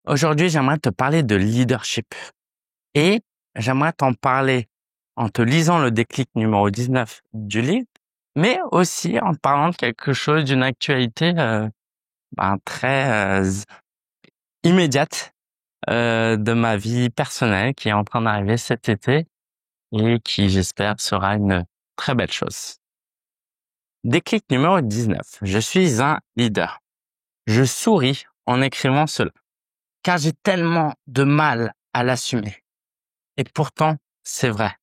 Aujourd'hui, j'aimerais te parler de leadership et j'aimerais t'en parler en te lisant le déclic numéro 19 du livre, mais aussi en te parlant de quelque chose d'une actualité très immédiate de ma vie personnelle qui est en train d'arriver cet été et qui, j'espère, sera une très belle chose. Déclic numéro 19. Je suis un leader. Je souris en écrivant cela, car j'ai tellement de mal à l'assumer. Et pourtant, c'est vrai.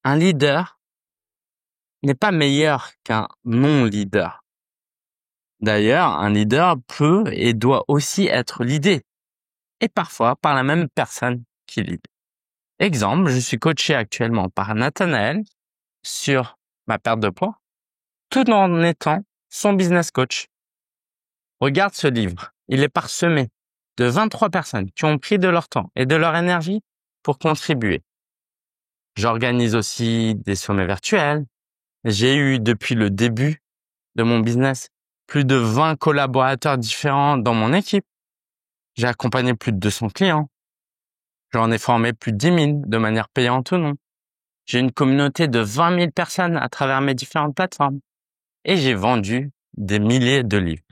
Un leader n'est pas meilleur qu'un non-leader. D'ailleurs, un leader peut et doit aussi être leadé, et parfois par la même personne qui lead. Exemple, je suis coaché actuellement par Nathanaël sur ma perte de poids, tout en étant son business coach. Regarde ce livre, il est parsemé de 23 personnes qui ont pris de leur temps et de leur énergie pour contribuer. J'organise aussi des sommets virtuels. J'ai eu depuis le début de mon business plus de 20 collaborateurs différents dans mon équipe. J'ai accompagné plus de 200 clients. J'en ai formé plus de 10 000 de manière payante ou non. J'ai une communauté de 20 000 personnes à travers mes différentes plateformes. Et j'ai vendu des milliers de livres.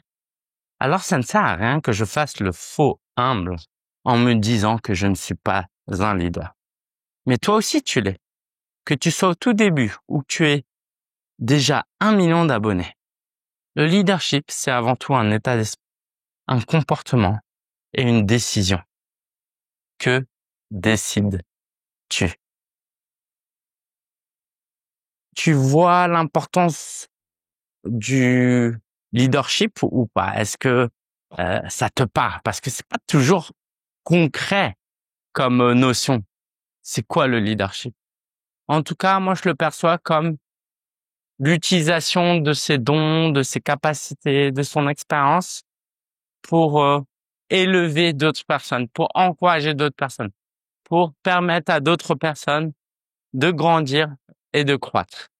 Alors ça ne sert à rien que je fasse le faux humble en me disant que je ne suis pas un leader. Mais toi aussi tu l'es. Que tu sois au tout début ou que tu aies déjà 1 million d'abonnés. Le leadership, c'est avant tout un état d'esprit, un comportement et une décision. Que décides-tu? Tu vois l'importance du leadership ou pas? Est-ce que ça te parle? Parce que c'est pas toujours concret comme notion. C'est quoi le leadership? En tout cas, moi, je le perçois comme l'utilisation de ses dons, de ses capacités, de son expérience pour élever d'autres personnes, pour encourager d'autres personnes, pour permettre à d'autres personnes de grandir et de croître.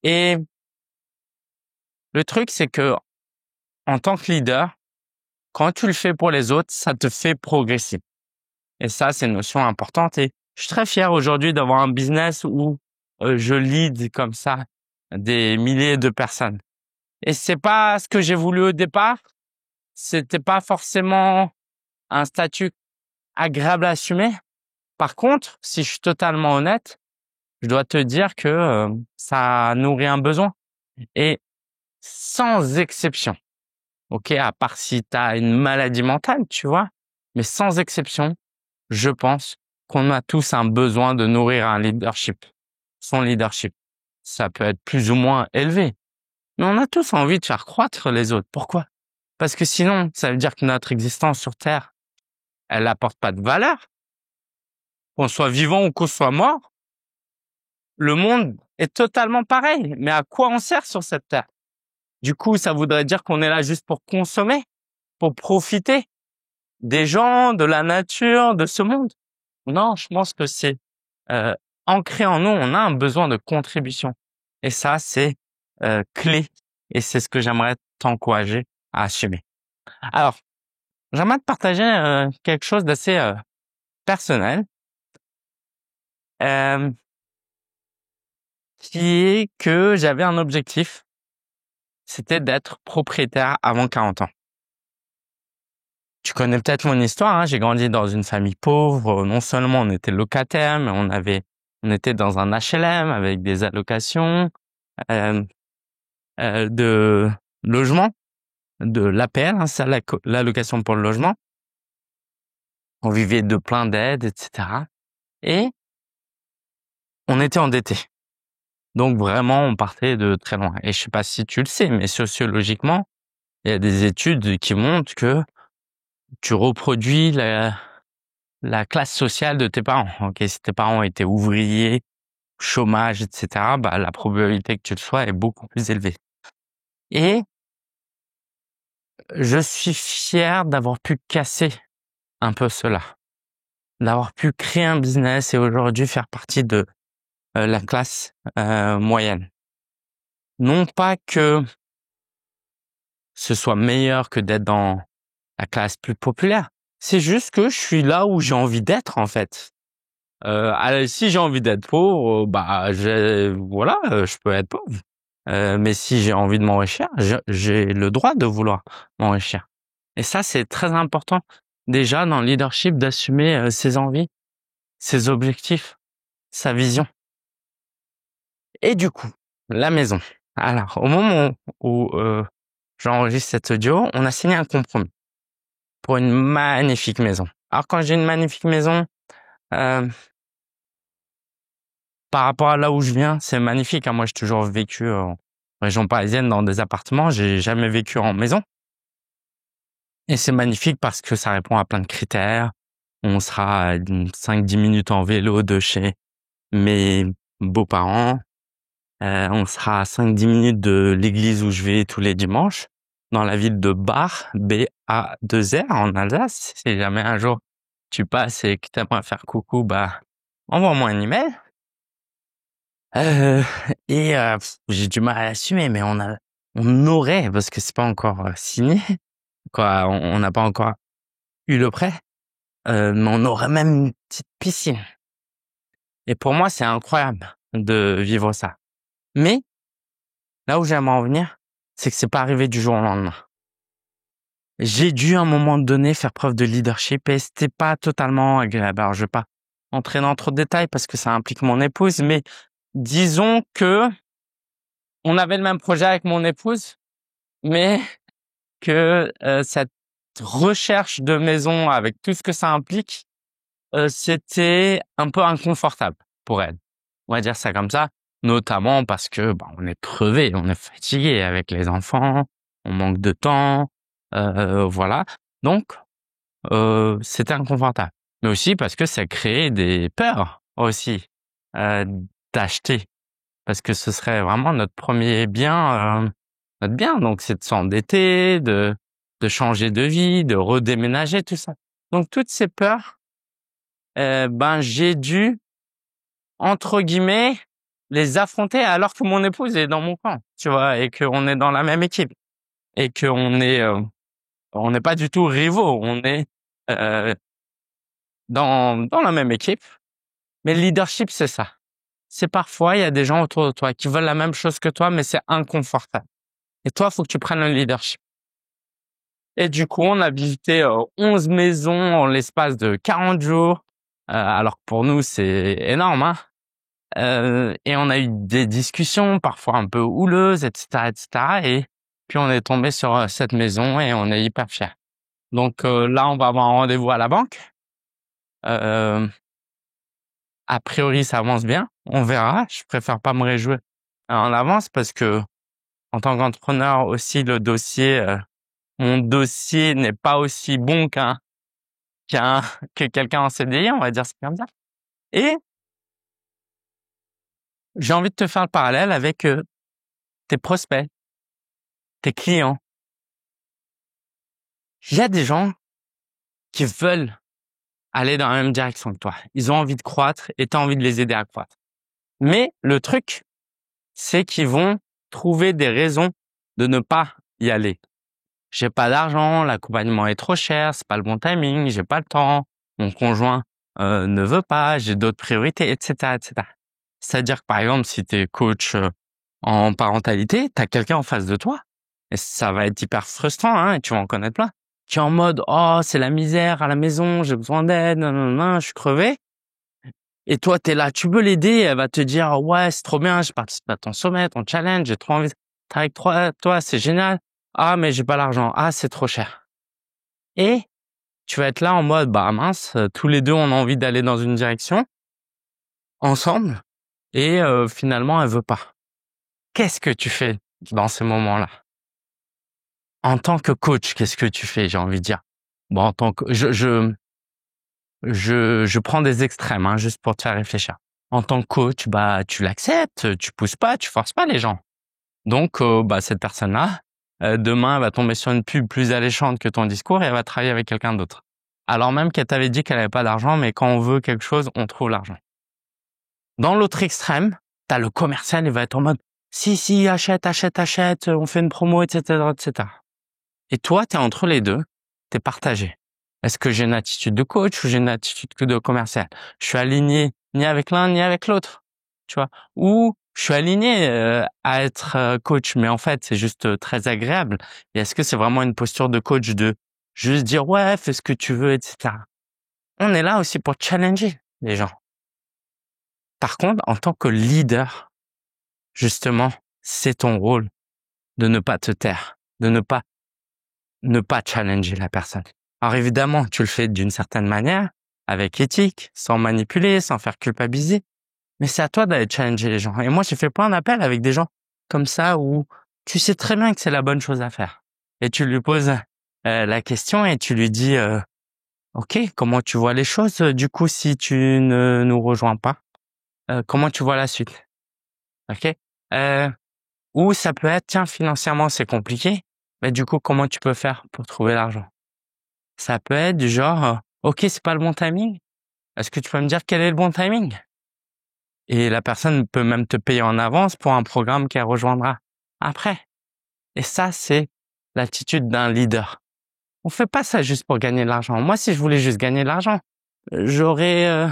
Et le truc, c'est que en tant que leader, quand tu le fais pour les autres, ça te fait progresser. Et ça, c'est une notion importante. Et je suis très fier aujourd'hui d'avoir un business où je lead comme ça des milliers de personnes. Et c'est pas ce que j'ai voulu au départ. C'était pas forcément un statut agréable à assumer. Par contre, si je suis totalement honnête, je dois te dire que ça nourrit un besoin. Et sans exception, ok, à part si tu as une maladie mentale, tu vois, mais sans exception, je pense qu'on a tous un besoin de nourrir un leadership. Son leadership, ça peut être plus ou moins élevé, mais on a tous envie de faire croître les autres. Pourquoi? Parce que sinon, ça veut dire que notre existence sur Terre, elle n'apporte pas de valeur. Qu'on soit vivant ou qu'on soit mort, le monde est totalement pareil. Mais à quoi on sert sur cette Terre? Du coup, ça voudrait dire qu'on est là juste pour consommer, pour profiter des gens, de la nature, de ce monde. Non, je pense que c'est euh, ancré en nous, on a un besoin de contribution. Et ça, c'est clé. Et c'est ce que j'aimerais t'encourager à assumer. Alors, j'aimerais te partager quelque chose d'assez personnel, euh, qui est que j'avais un objectif, c'était d'être propriétaire avant 40 ans. Tu connais peut-être mon histoire, hein, j'ai grandi dans une famille pauvre. Non seulement on était locataire, mais on était dans un HLM avec des allocations euh, de logement, de l'APL, hein, c'est l'allocation pour le logement. On vivait de plein d'aides, etc. Et on était endettés. Donc vraiment, on partait de très loin. Et je sais pas si tu le sais, mais sociologiquement, il y a des études qui montrent que tu reproduis la classe sociale de tes parents. Ok, si tes parents étaient ouvriers, chômage, etc., bah, la probabilité que tu le sois est beaucoup plus élevée. Et je suis fier d'avoir pu casser un peu cela, d'avoir pu créer un business et aujourd'hui faire partie de la classe moyenne. Non pas que ce soit meilleur que d'être dans la classe plus populaire. C'est juste que je suis là où j'ai envie d'être, en fait. Si j'ai envie d'être pauvre, voilà, je peux être pauvre. Mais si j'ai envie de m'enrichir, j'ai le droit de vouloir m'enrichir. Et ça, c'est très important déjà dans le leadership d'assumer ses envies, ses objectifs, sa vision. Et du coup, la maison. Alors, au moment où j'enregistre cet audio, on a signé un compromis pour une magnifique maison. Alors, quand j'ai une magnifique maison, euh, par rapport à là où je viens, c'est magnifique, hein. Moi, j'ai toujours vécu en région parisienne dans des appartements. J'ai jamais vécu en maison. Et c'est magnifique parce que ça répond à plein de critères. On sera à 5-10 minutes en vélo de chez mes beaux-parents. On sera à 5-10 minutes de l'église où je vais tous les dimanches, dans la ville de Bar, B-A-2-R, en Alsace. Si jamais un jour tu passes et que tu aimerais faire coucou, envoie-moi un email. Euh, j'ai du mal à assumer, mais on aurait, parce que c'est pas encore signé, quoi, on n'a pas encore eu le prêt, mais on aurait même une petite piscine. Et pour moi, c'est incroyable de vivre ça. Mais là où j'aimerais en venir, c'est que c'est pas arrivé du jour au lendemain. J'ai dû à un moment donné faire preuve de leadership et c'était pas totalement agréable. Alors je vais pas entrer dans trop de détails parce que ça implique mon épouse, mais disons que on avait le même projet avec mon épouse, mais que cette recherche de maison avec tout ce que ça implique, c'était un peu inconfortable pour elle. On va dire ça comme ça, notamment parce que on est crevé, on est fatigué avec les enfants, on manque de temps, voilà. Donc c'était inconfortable. Mais aussi parce que ça crée des peurs aussi euh, d'acheter, parce que ce serait vraiment notre premier bien, notre bien. Donc c'est de s'endetter, de changer de vie, de redéménager, tout ça. Donc toutes ces peurs, j'ai dû entre guillemets les affronter alors que mon épouse est dans mon camp, tu vois, et qu'on est dans la même équipe et on n'est pas du tout rivaux, on est euh, dans la même équipe. Mais le leadership, c'est ça. C'est parfois, il y a des gens autour de toi qui veulent la même chose que toi, mais c'est inconfortable. Et toi, faut que tu prennes le leadership. Et du coup, on a visité 11 maisons en l'espace de 40 jours. Alors que pour nous, c'est énorme, hein. Et on a eu des discussions, parfois un peu houleuses, etc., etc. Et puis, on est tombé sur cette maison et on est hyper fiers. Donc là, on va avoir un rendez-vous à la banque. Euh, A priori, ça avance bien. On verra. Je préfère pas me réjouir en avance parce que en tant qu'entrepreneur aussi, mon dossier n'est pas aussi bon que quelqu'un en CDI, on va dire c'est comme ça. Et j'ai envie de te faire le parallèle avec tes prospects, tes clients. Il y a des gens qui veulent aller dans la même direction que toi. Ils ont envie de croître et tu as envie de les aider à croître. Mais le truc, c'est qu'ils vont trouver des raisons de ne pas y aller. J'ai pas d'argent, l'accompagnement est trop cher, c'est pas le bon timing, j'ai pas le temps, mon conjoint ne veut pas, j'ai d'autres priorités, etc., etc. C'est-à-dire que par exemple, si tu es coach en parentalité, tu as quelqu'un en face de toi, et ça va être hyper frustrant, hein, et tu vas en connaître plein, qui est en mode «Oh, c'est la misère à la maison, j'ai besoin d'aide, nanana, je suis crevé». Et toi, t'es là, tu veux l'aider, elle va te dire «Ouais, c'est trop bien, je participe à ton sommet, ton challenge, j'ai trop envie d'être avec toi, c'est génial. Ah, mais j'ai pas l'argent. Ah, c'est trop cher». Et tu vas être là en mode mince, tous les deux on a envie d'aller dans une direction ensemble et finalement elle veut pas. Qu'est-ce que tu fais dans ces moments-là? En tant que coach, qu'est-ce que tu fais, j'ai envie de dire? En tant que je prends des extrêmes, hein, juste pour te faire réfléchir. En tant que coach, tu l'acceptes, tu pousses pas, tu forces pas les gens. Donc cette personne-là, demain, elle va tomber sur une pub plus alléchante que ton discours et elle va travailler avec quelqu'un d'autre. Alors même qu'elle t'avait dit qu'elle avait pas d'argent, mais quand on veut quelque chose, on trouve l'argent. Dans l'autre extrême, t'as le commercial, il va être en mode si, achète, on fait une promo, etc., etc. Et toi, t'es entre les deux. t'es partagé. Est-ce que j'ai une attitude de coach ou j'ai une attitude que de commercial? Je suis aligné ni avec l'un ni avec l'autre, tu vois? Ou je suis aligné à être coach, mais en fait, c'est juste très agréable. Et est-ce que c'est vraiment une posture de coach de juste dire ouais, fais ce que tu veux, etc. On est là aussi pour challenger les gens. Par contre, en tant que leader, justement, c'est ton rôle de ne pas te taire, de ne pas challenger la personne. Alors évidemment, tu le fais d'une certaine manière, avec éthique, sans manipuler, sans faire culpabiliser, mais c'est à toi d'aller challenger les gens. Et moi, j'ai fait plein d'appels avec des gens comme ça où tu sais très bien que c'est la bonne chose à faire. Et tu lui poses la question et tu lui dis OK, comment tu vois les choses du coup si tu ne nous rejoins pas? Comment tu vois la suite? OK? Heu, ou ça peut être: «Tiens, financièrement, c'est compliqué, mais du coup, comment tu peux faire pour trouver l'argent?» Ça peut être du genre, «OK, c'est pas le bon timing. Est-ce que tu peux me dire quel est le bon timing?» Et la personne peut même te payer en avance pour un programme qu'elle rejoindra après. Et ça, c'est l'attitude d'un leader. On fait pas ça juste pour gagner de l'argent. Moi, si je voulais juste gagner de l'argent, j'aurais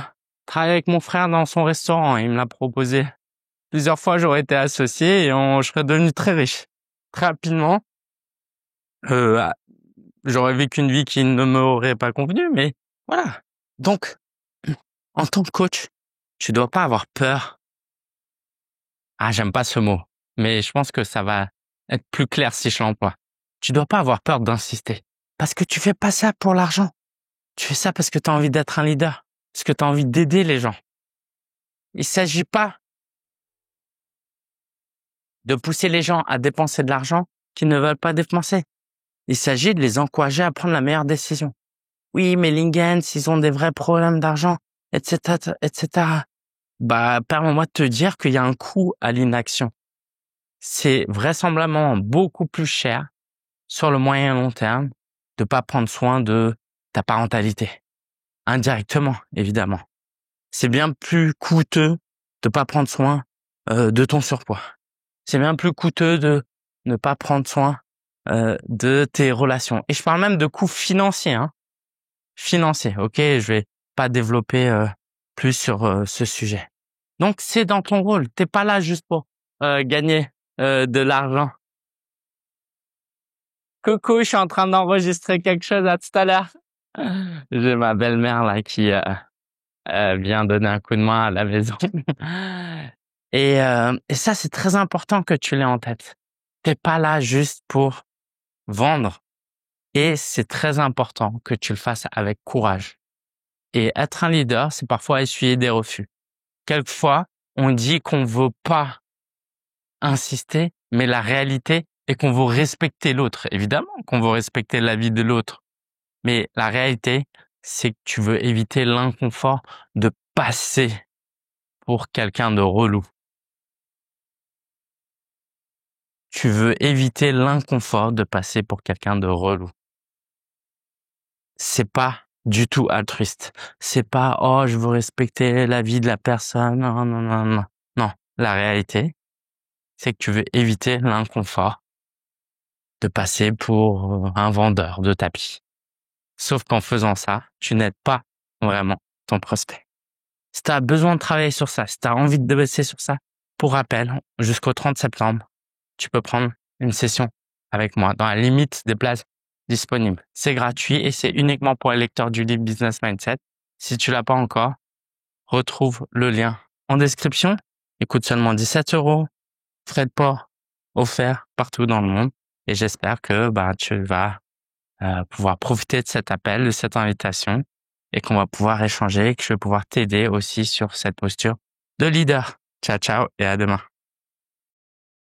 travaillé avec mon frère dans son restaurant. Il me l'a proposé plusieurs fois. J'aurais été associé et je serais devenu très riche. Très rapidement, ah, j'aurais vécu une vie qui ne m'aurait pas convenu, mais voilà. Donc, en tant que coach, tu dois pas avoir peur. Ah, j'aime pas ce mot, mais je pense que ça va être plus clair si je l'emploie. Tu dois pas avoir peur d'insister, parce que tu fais pas ça pour l'argent. Tu fais ça parce que tu as envie d'être un leader, parce que tu as envie d'aider les gens. Il s'agit pas de pousser les gens à dépenser de l'argent qu'ils ne veulent pas dépenser. Il s'agit de les encourager à prendre la meilleure décision. Oui, mais Lingens, ils ont des vrais problèmes d'argent, etc., etc. Bah, permets-moi de te dire qu'il y a un coût à l'inaction. C'est vraisemblablement beaucoup plus cher sur le moyen et long terme de pas prendre soin de ta parentalité. Indirectement, évidemment. C'est bien plus coûteux de pas prendre soin de ton surpoids. C'est bien plus coûteux de ne pas prendre soin de tes relations. Et je parle même de coûts financiers, hein. Financiers, ok? Je vais pas développer plus sur ce sujet. Donc, c'est dans ton rôle. T'es pas là juste pour gagner de l'argent. Coucou, je suis en train d'enregistrer quelque chose, à tout à l'heure. J'ai ma belle-mère là qui vient donner un coup de main à la maison. Et ça, c'est très important que tu l'aies en tête. T'es pas là juste pour vendre. Et c'est très important que tu le fasses avec courage. Et être un leader, c'est parfois essuyer des refus. Quelquefois, on dit qu'on veut pas insister, mais la réalité est qu'on veut respecter l'autre. Évidemment qu'on veut respecter la vie de l'autre. Mais la réalité, c'est que tu veux éviter l'inconfort de passer pour quelqu'un de relou. Tu veux éviter l'inconfort de passer pour quelqu'un de relou. C'est pas du tout altruiste. C'est pas, oh, je veux respecter la vie de la personne. Non, non, non, non. Non. La réalité, c'est que tu veux éviter l'inconfort de passer pour un vendeur de tapis. Sauf qu'en faisant ça, tu n'aides pas vraiment ton prospect. Si tu as besoin de travailler sur ça, si tu as envie de bosser sur ça, pour rappel, jusqu'au 30 septembre, tu peux prendre une session avec moi dans la limite des places disponibles. C'est gratuit et c'est uniquement pour les lecteurs du livre Business Mindset. Si tu l'as pas encore, retrouve le lien en description. Il coûte seulement 17 €, frais de port offerts partout dans le monde. Et j'espère que tu vas pouvoir profiter de cet appel, de cette invitation et qu'on va pouvoir échanger et que je vais pouvoir t'aider aussi sur cette posture de leader. Ciao, ciao et à demain.